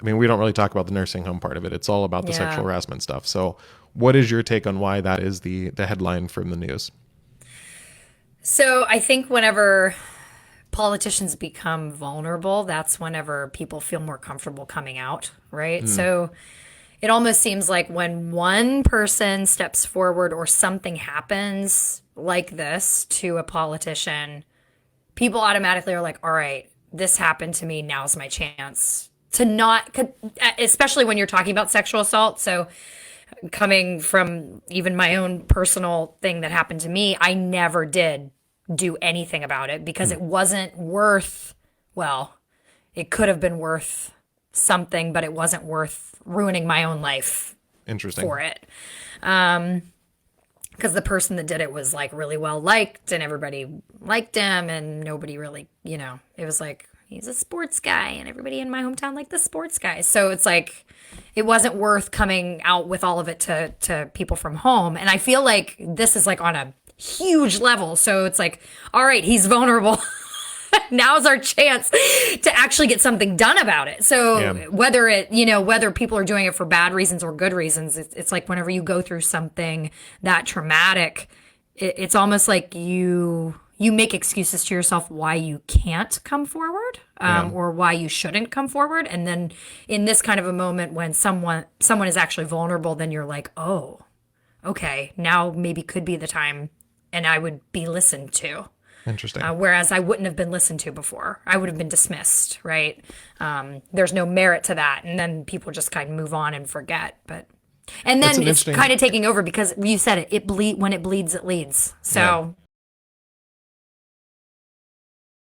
I mean, we don't really talk about the nursing home part of it. It's all about the sexual harassment stuff. So what is your take on why that is the headline from the news? So I think whenever politicians become vulnerable, that's whenever people feel more comfortable coming out, right? So it almost seems like when one person steps forward or something happens like this to a politician, people automatically are like, all right, this happened to me. Now's my chance to not, especially when you're talking about sexual assault. So coming from even my own personal thing that happened to me, I never did do anything about it because it wasn't worth, well, it could have been worth something, but it wasn't worth ruining my own life Interesting. for it. Because the person that did it was like really well liked and everybody liked him and nobody really, it was like, he's a sports guy and everybody in my hometown liked the sports guy. So it's like, it wasn't worth coming out with all of it to people from home. And I feel like this is like on a huge level. So it's like, all right, he's vulnerable. Now's our chance to actually get something done about it. So whether people are doing it for bad reasons or good reasons, it's like whenever you go through something that traumatic, it's almost like you make excuses to yourself why you can't come forward, or why you shouldn't come forward. And then in this kind of a moment when someone is actually vulnerable, then you're like, oh, okay, now maybe could be the time and I would be listened to. Interesting. Whereas I wouldn't have been listened to before. I would have been dismissed, right? There's no merit to that. And then people just kind of move on and forget. And then it's kind of taking over because you said it, when it bleeds, it leads. So